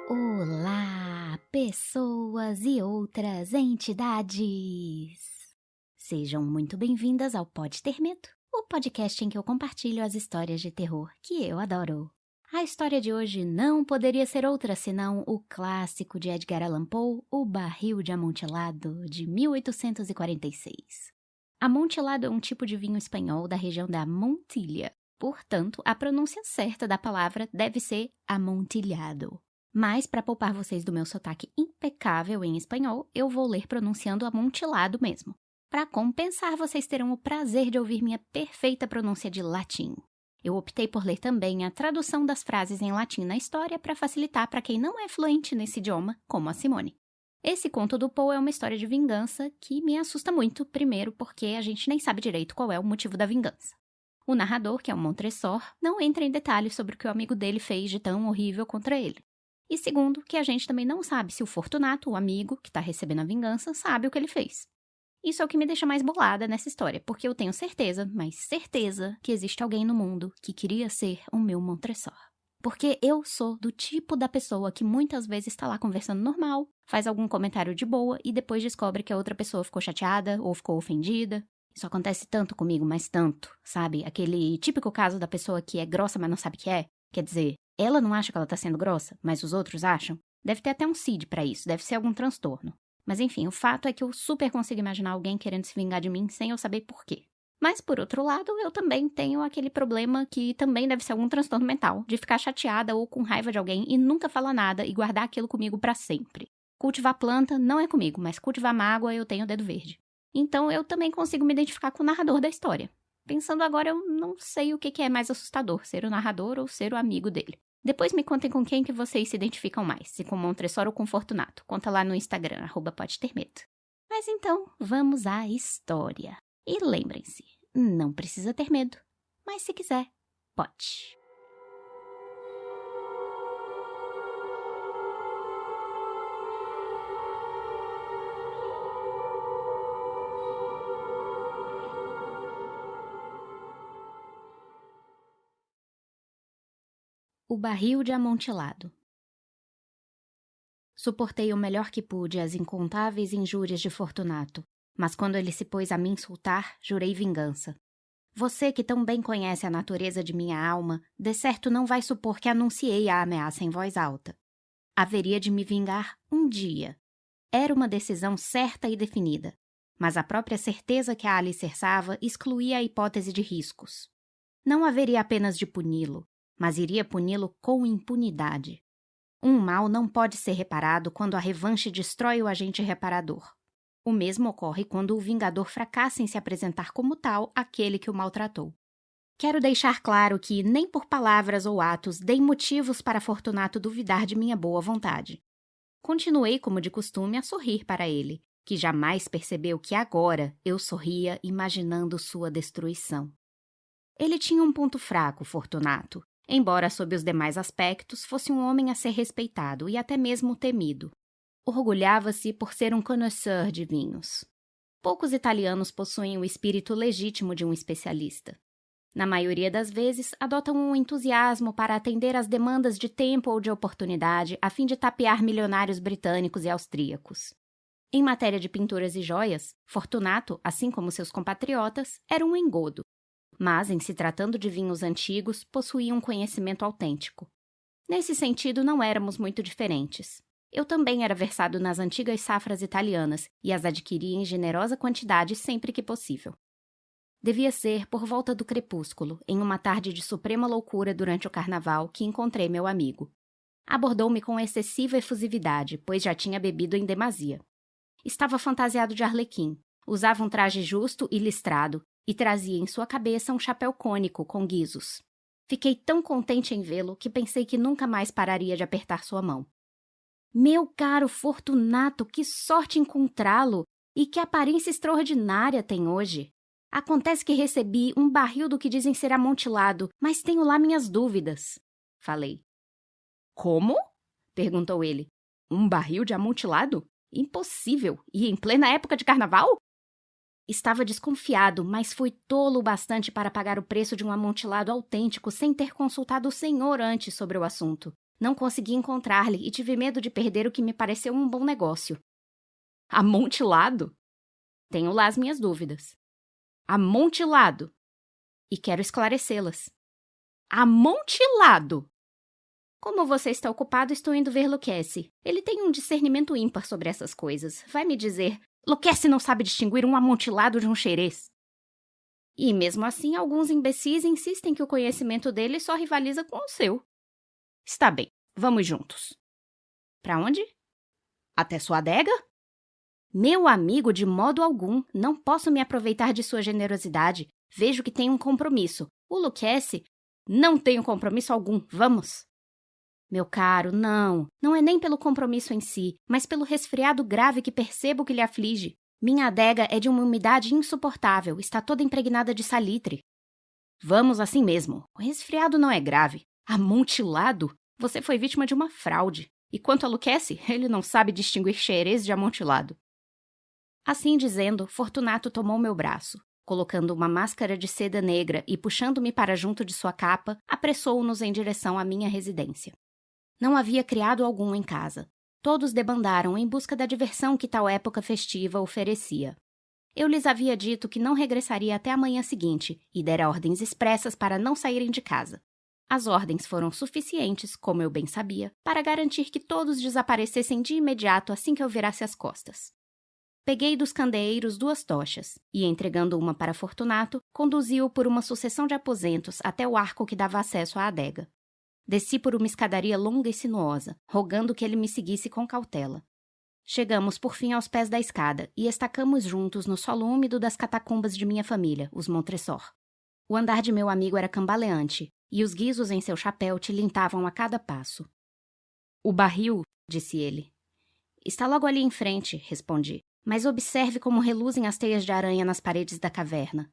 Olá, pessoas e outras entidades! Sejam muito bem-vindas ao Pode Ter Medo, o podcast em que eu compartilho as histórias de terror que eu adoro. A história de hoje não poderia ser outra senão o clássico de Edgar Allan Poe, O Barril de Amontilado, de 1846. Amontilado é um tipo de vinho espanhol da região da Montilha. Portanto, a pronúncia certa da palavra deve ser amontilhado. Mas, para poupar vocês do meu sotaque impecável em espanhol, eu vou ler pronunciando amontilado mesmo. Para compensar, vocês terão o prazer de ouvir minha perfeita pronúncia de latim. Eu optei por ler também a tradução das frases em latim na história para facilitar para quem não é fluente nesse idioma, como a Simone. Esse conto do Poe é uma história de vingança que me assusta muito, primeiro porque a gente nem sabe direito qual é o motivo da vingança. O narrador, que é o Montresor, não entra em detalhes sobre o que o amigo dele fez de tão horrível contra ele. E segundo, que a gente também não sabe se o Fortunato, o amigo que está recebendo a vingança, sabe o que ele fez. Isso é o que me deixa mais bolada nessa história, porque eu tenho certeza, mas certeza, que existe alguém no mundo que queria ser o meu Montresor. Porque eu sou do tipo da pessoa que muitas vezes está lá conversando normal, faz algum comentário de boa e depois descobre que a outra pessoa ficou chateada ou ficou ofendida. Isso acontece tanto comigo, mas tanto, sabe? Aquele típico caso da pessoa que é grossa, mas não sabe o que é. Quer dizer, ela não acha que ela tá sendo grossa, mas os outros acham? Deve ter até um CID pra isso, deve ser algum transtorno. Mas enfim, o fato é que eu super consigo imaginar alguém querendo se vingar de mim sem eu saber por quê. Mas, por outro lado, eu também tenho aquele problema que também deve ser algum transtorno mental, de ficar chateada ou com raiva de alguém e nunca falar nada e guardar aquilo comigo pra sempre. Cultivar planta não é comigo, mas cultivar mágoa eu tenho o dedo verde. Então eu também consigo me identificar com o narrador da história. Pensando agora, eu não sei o que é mais assustador, ser o narrador ou ser o amigo dele. Depois me contem com quem que vocês se identificam mais, se com Montresor ou com Fortunato. Conta lá no Instagram, @podetermedo. Mas então, vamos à história. E lembrem-se, não precisa ter medo, mas se quiser, pode. O Barril de Amontilado. Suportei o melhor que pude as incontáveis injúrias de Fortunato, mas quando ele se pôs a me insultar, jurei vingança. Você que tão bem conhece a natureza de minha alma, de certo não vai supor que anunciei a ameaça em voz alta. Haveria de me vingar um dia. Era uma decisão certa e definida, mas a própria certeza que a alicerçava excluía a hipótese de riscos. Não haveria apenas de puni-lo, mas iria puni-lo com impunidade. Um mal não pode ser reparado quando a revanche destrói o agente reparador. O mesmo ocorre quando o vingador fracassa em se apresentar como tal àquele que o maltratou. Quero deixar claro que nem por palavras ou atos dei motivos para Fortunato duvidar de minha boa vontade. Continuei, como de costume, a sorrir para ele, que jamais percebeu que agora eu sorria imaginando sua destruição. Ele tinha um ponto fraco, Fortunato, embora sob os demais aspectos fosse um homem a ser respeitado e até mesmo temido. Orgulhava-se por ser um connoisseur de vinhos. Poucos italianos possuem o espírito legítimo de um especialista. Na maioria das vezes, adotam um entusiasmo para atender às demandas de tempo ou de oportunidade a fim de tapear milionários britânicos e austríacos. Em matéria de pinturas e joias, Fortunato, assim como seus compatriotas, era um engodo. Mas, em se tratando de vinhos antigos, possuía um conhecimento autêntico. Nesse sentido, não éramos muito diferentes. Eu também era versado nas antigas safras italianas e as adquiria em generosa quantidade sempre que possível. Devia ser por volta do crepúsculo, em uma tarde de suprema loucura durante o carnaval, que encontrei meu amigo. Abordou-me com excessiva efusividade, pois já tinha bebido em demasia. Estava fantasiado de arlequim, usava um traje justo e listrado, e trazia em sua cabeça um chapéu cônico com guizos. Fiquei tão contente em vê-lo que pensei que nunca mais pararia de apertar sua mão. Meu caro Fortunato, que sorte encontrá-lo! E que aparência extraordinária tem hoje! Acontece que recebi um barril do que dizem ser amontilado, mas tenho lá minhas dúvidas. Falei. Como? Perguntou ele. Um barril de amontilado? Impossível! E em plena época de carnaval? Estava desconfiado, mas fui tolo o bastante para pagar o preço de um amontilado autêntico sem ter consultado o senhor antes sobre o assunto. Não consegui encontrar-lhe e tive medo de perder o que me pareceu um bom negócio. Amontilado? Tenho lá as minhas dúvidas. Amontilado! E quero esclarecê-las. Amontilado! Como você está ocupado, estou indo ver Lucchesi. Ele tem um discernimento ímpar sobre essas coisas. Vai me dizer, Lucchesi não sabe distinguir um amontilado de um xerez. E mesmo assim, alguns imbecis insistem que o conhecimento dele só rivaliza com o seu. Está bem, vamos juntos. Para onde? Até sua adega? Meu amigo, de modo algum, não posso me aproveitar de sua generosidade. Vejo que tem um compromisso. O Lucchesi não tem compromisso algum. Vamos. Meu caro, não é nem pelo compromisso em si, mas pelo resfriado grave que percebo que lhe aflige. Minha adega é de uma umidade insuportável, está toda impregnada de salitre. Vamos assim mesmo. O resfriado não é grave. Amontilado? Você foi vítima de uma fraude. E quanto a Lucchesi, ele não sabe distinguir xerez de amontilado. Assim dizendo, Fortunato tomou meu braço. Colocando uma máscara de seda negra e puxando-me para junto de sua capa, apressou-nos em direção à minha residência. Não havia criado algum em casa. Todos debandaram em busca da diversão que tal época festiva oferecia. Eu lhes havia dito que não regressaria até a manhã seguinte e dera ordens expressas para não saírem de casa. As ordens foram suficientes, como eu bem sabia, para garantir que todos desaparecessem de imediato assim que eu virasse as costas. Peguei dos candeeiros 2 tochas e, entregando uma para Fortunato, conduzi-o por uma sucessão de aposentos até o arco que dava acesso à adega. Desci por uma escadaria longa e sinuosa, rogando que ele me seguisse com cautela. Chegamos, por fim, aos pés da escada e estacamos juntos no solo úmido das catacumbas de minha família, os Montresor. O andar de meu amigo era cambaleante e os guizos em seu chapéu tilintavam a cada passo. O barril, disse ele. Está logo ali em frente, respondi, mas observe como reluzem as teias de aranha nas paredes da caverna.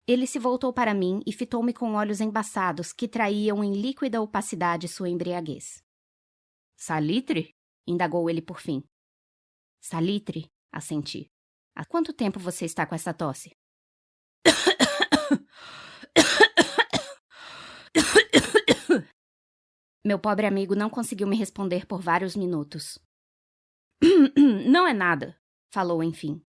Ele se voltou para mim e fitou-me com olhos embaçados que traíam em líquida opacidade sua embriaguez. Salitre? Indagou ele por fim. Salitre, assenti. Há quanto tempo você está com essa tosse? Meu pobre amigo não conseguiu me responder por vários minutos. Não é nada, falou enfim.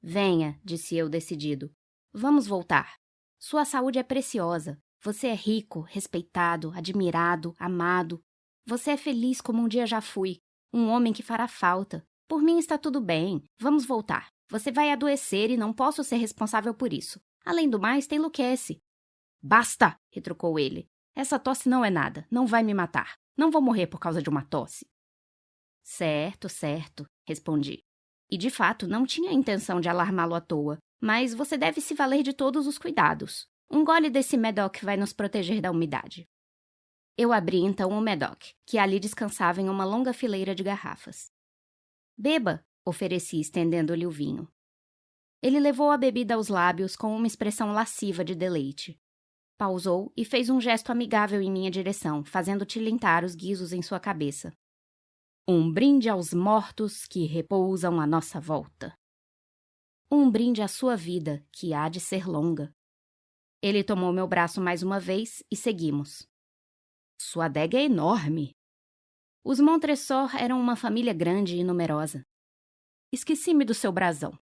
Venha, disse eu decidido. Vamos voltar. Sua saúde é preciosa. Você é rico, respeitado, admirado, amado. Você é feliz como um dia já fui. Um homem que fará falta. Por mim está tudo bem. Vamos voltar. Você vai adoecer e não posso ser responsável por isso. Além do mais, tem Lucchesi. Basta, retrucou ele. Essa tosse não é nada. Não vai me matar. Não vou morrer por causa de uma tosse. Certo, respondi. E de fato não tinha a intenção de alarmá-lo à toa. Mas você deve se valer de todos os cuidados. Um gole desse Medoc vai nos proteger da umidade. Eu abri então o Medoc, que ali descansava em uma longa fileira de garrafas. Beba, ofereci, estendendo-lhe o vinho. Ele levou a bebida aos lábios com uma expressão lasciva de deleite. Pausou e fez um gesto amigável em minha direção, fazendo tilintar os guizos em sua cabeça. Um brinde aos mortos que repousam à nossa volta. Um brinde à sua vida, que há de ser longa. Ele tomou meu braço mais uma vez e seguimos. Sua adega é enorme. Os Montresor eram uma família grande e numerosa. Esqueci-me do seu brasão.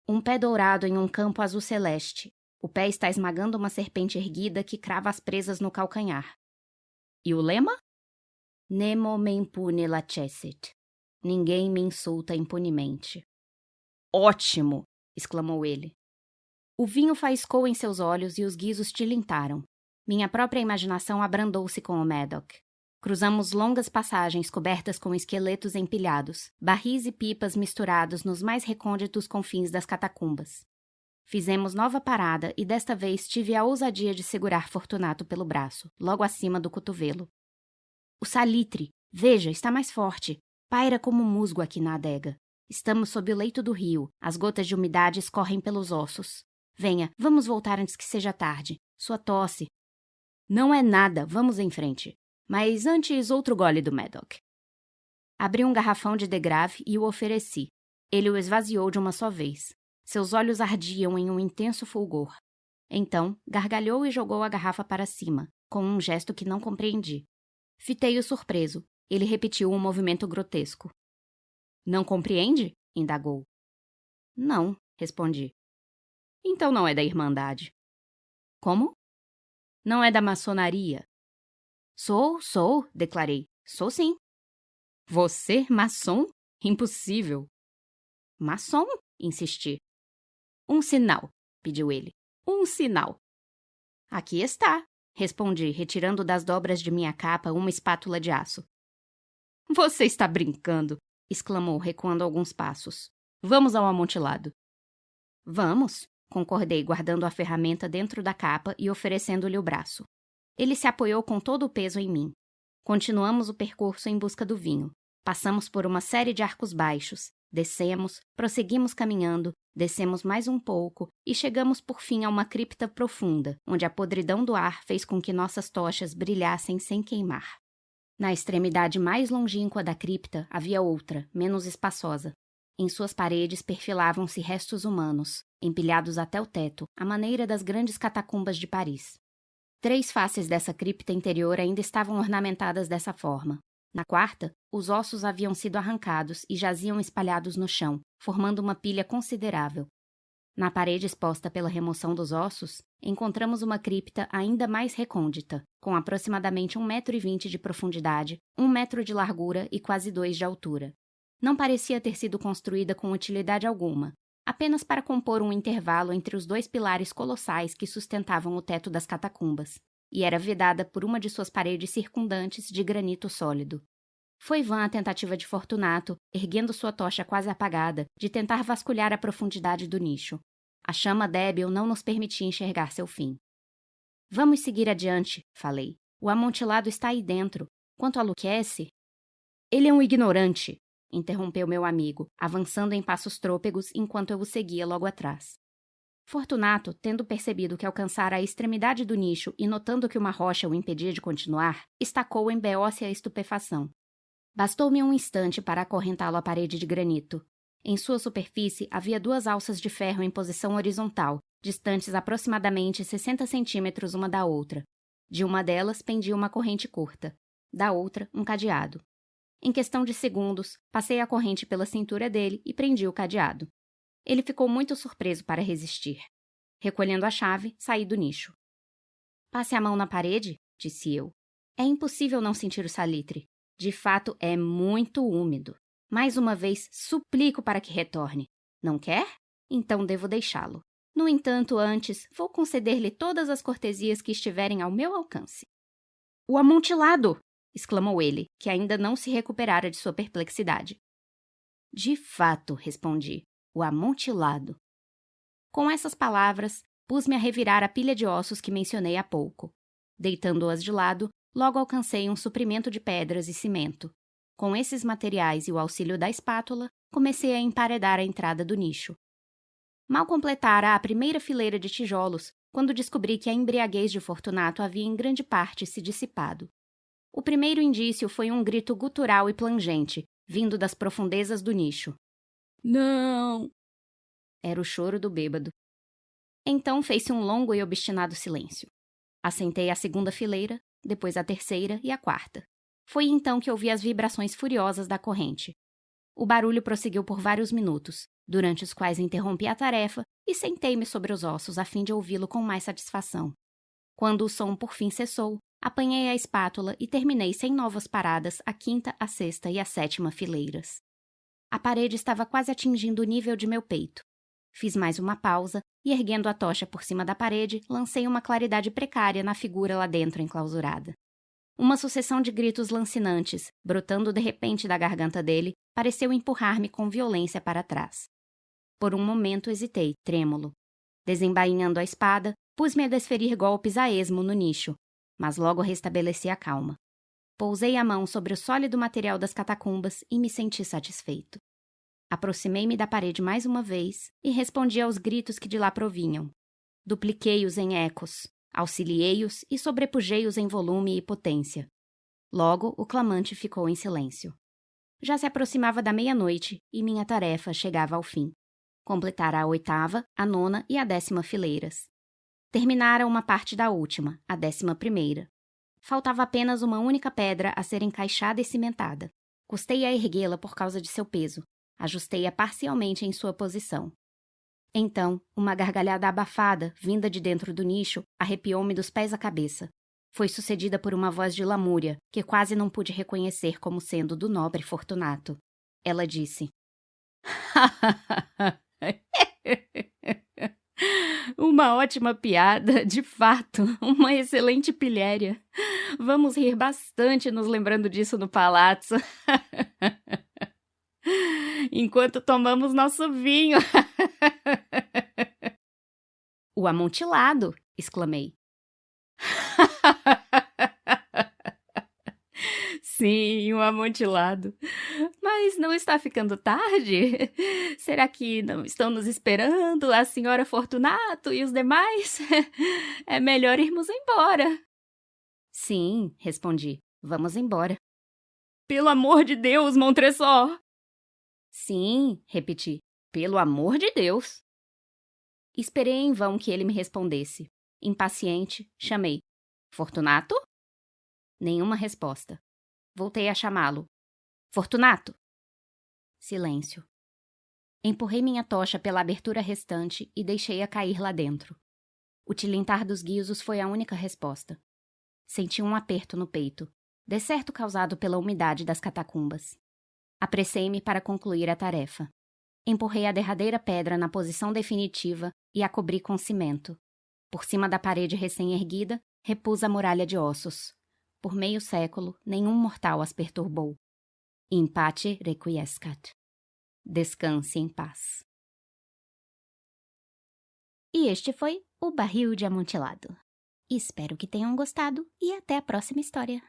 Um pé dourado em um campo azul celeste. O pé está esmagando uma serpente erguida que crava as presas no calcanhar. E o lema? Nemo me impune lacessit. Ninguém me insulta impunemente. Ótimo! Exclamou ele. O vinho faiscou em seus olhos e os guizos tilintaram. Minha própria imaginação abrandou-se com o Medoc. Cruzamos longas passagens cobertas com esqueletos empilhados, barris e pipas misturados nos mais recônditos confins das catacumbas. Fizemos nova parada e desta vez tive a ousadia de segurar Fortunato pelo braço, logo acima do cotovelo. O salitre, veja, está mais forte. Paira como musgo aqui na adega. Estamos sob o leito do rio. As gotas de umidade escorrem pelos ossos. Venha, vamos voltar antes que seja tarde. Sua tosse. Não é nada, vamos em frente. Mas antes, outro gole do Medoc. Abri um garrafão de degrave e o ofereci. Ele o esvaziou de uma só vez. Seus olhos ardiam em um intenso fulgor. Então, gargalhou e jogou a garrafa para cima, com um gesto que não compreendi. Fitei-o surpreso. Ele repetiu um movimento grotesco. Não compreende? Indagou. Não, respondi. Então não é da Irmandade. Como? Não é da maçonaria. Sou, declarei. Sou sim. Você, maçom? Impossível. Maçom? Insisti. Um sinal, pediu ele. Um sinal. Aqui está, respondi, retirando das dobras de minha capa uma espátula de aço. Você está brincando, exclamou, recuando alguns passos. Vamos ao amontilado. Vamos, concordei, guardando a ferramenta dentro da capa e oferecendo-lhe o braço. Ele se apoiou com todo o peso em mim. Continuamos o percurso em busca do vinho. Passamos por uma série de arcos baixos. Descemos, prosseguimos caminhando, descemos mais um pouco e chegamos por fim a uma cripta profunda, onde a podridão do ar fez com que nossas tochas brilhassem sem queimar. Na extremidade mais longínqua da cripta havia outra, menos espaçosa. Em suas paredes perfilavam-se restos humanos, empilhados até o teto, à maneira das grandes catacumbas de Paris. 3 faces dessa cripta interior ainda estavam ornamentadas dessa forma. Na quarta, os ossos haviam sido arrancados e jaziam espalhados no chão, formando uma pilha considerável. Na parede exposta pela remoção dos ossos, encontramos uma cripta ainda mais recôndita, com aproximadamente 1,20 m de profundidade, 1 metro de largura e quase 2 de altura. Não parecia ter sido construída com utilidade alguma, apenas para compor um intervalo entre os 2 pilares colossais que sustentavam o teto das catacumbas, e era vedada por uma de suas paredes circundantes de granito sólido. Foi vã a tentativa de Fortunato, erguendo sua tocha quase apagada, de tentar vasculhar a profundidade do nicho. A chama débil não nos permitia enxergar seu fim. Vamos seguir adiante, falei. O amontilado está aí dentro. Quanto a Lucchese... Ele é um ignorante, interrompeu meu amigo, avançando em passos trôpegos enquanto eu o seguia logo atrás. Fortunato, tendo percebido que alcançara a extremidade do nicho e notando que uma rocha o impedia de continuar, estacou em beócia estupefação. Bastou-me um instante para acorrentá-lo à parede de granito. Em sua superfície havia 2 alças de ferro em posição horizontal, distantes aproximadamente 60 centímetros uma da outra. De uma delas pendia uma corrente curta, da outra um cadeado. Em questão de segundos, passei a corrente pela cintura dele e prendi o cadeado. Ele ficou muito surpreso para resistir. Recolhendo a chave, saí do nicho. Passe a mão na parede, disse eu. É impossível não sentir o salitre. De fato, é muito úmido. Mais uma vez, suplico para que retorne. Não quer? Então devo deixá-lo. No entanto, antes, vou conceder-lhe todas as cortesias que estiverem ao meu alcance. O amontilado! Exclamou ele, que ainda não se recuperara de sua perplexidade. De fato, respondi. O amontilado. Com essas palavras, pus-me a revirar a pilha de ossos que mencionei há pouco. Deitando-as de lado, logo alcancei um suprimento de pedras e cimento. Com esses materiais e o auxílio da espátula, comecei a emparedar a entrada do nicho. Mal completara a primeira fileira de tijolos, quando descobri que a embriaguez de Fortunato havia em grande parte se dissipado. O primeiro indício foi um grito gutural e plangente, vindo das profundezas do nicho. Não! Era o choro do bêbado. Então fez-se um longo e obstinado silêncio. Assentei a segunda fileira, depois a terceira e a quarta. Foi então que ouvi as vibrações furiosas da corrente. O barulho prosseguiu por vários minutos, durante os quais interrompi a tarefa e sentei-me sobre os ossos a fim de ouvi-lo com mais satisfação. Quando o som por fim cessou, apanhei a espátula e terminei sem novas paradas a 5ª, a 6ª e a 7ª fileiras. A parede estava quase atingindo o nível de meu peito. Fiz mais uma pausa e, erguendo a tocha por cima da parede, lancei uma claridade precária na figura lá dentro enclausurada. Uma sucessão de gritos lancinantes, brotando de repente da garganta dele, pareceu empurrar-me com violência para trás. Por um momento hesitei, trêmulo. Desembainhando a espada, pus-me a desferir golpes a esmo no nicho, mas logo restabeleci a calma. Pousei a mão sobre o sólido material das catacumbas e me senti satisfeito. Aproximei-me da parede mais uma vez e respondi aos gritos que de lá provinham. Dupliquei-os em ecos, auxiliei-os e sobrepujei-os em volume e potência. Logo, o clamante ficou em silêncio. Já se aproximava da meia-noite e minha tarefa chegava ao fim. Completara a 8ª, a 9ª e a 10ª fileiras. Terminara uma parte da última, a 11ª. Faltava apenas uma única pedra a ser encaixada e cimentada. Custei a erguê-la por causa de seu peso. Ajustei-a parcialmente em sua posição. Então, uma gargalhada abafada, vinda de dentro do nicho, arrepiou-me dos pés à cabeça. Foi sucedida por uma voz de lamúria, que quase não pude reconhecer como sendo do nobre Fortunato. Ela disse: Uma ótima piada, de fato, uma excelente pilhéria. Vamos rir bastante nos lembrando disso no palazzo. Enquanto tomamos nosso vinho. O amontilado, exclamei. Sim, o amontilado. Mas não está ficando tarde? Será que não estão nos esperando, a senhora Fortunato e os demais? É melhor irmos embora. Sim, respondi. Vamos embora. Pelo amor de Deus, Montresor! Sim, repeti. Pelo amor de Deus! Esperei em vão que ele me respondesse. Impaciente, chamei. Fortunato? Nenhuma resposta. Voltei a chamá-lo. Fortunato! Silêncio. Empurrei minha tocha pela abertura restante e deixei-a cair lá dentro. O tilintar dos guizos foi a única resposta. Senti um aperto no peito, decerto causado pela umidade das catacumbas. Apressei-me para concluir a tarefa. Empurrei a derradeira pedra na posição definitiva e a cobri com cimento. Por cima da parede recém-erguida, repus a muralha de ossos. Por meio século, nenhum mortal as perturbou. In pace requiescat. Descanse em paz. E este foi o Barril de Amontilado. Espero que tenham gostado e até a próxima história.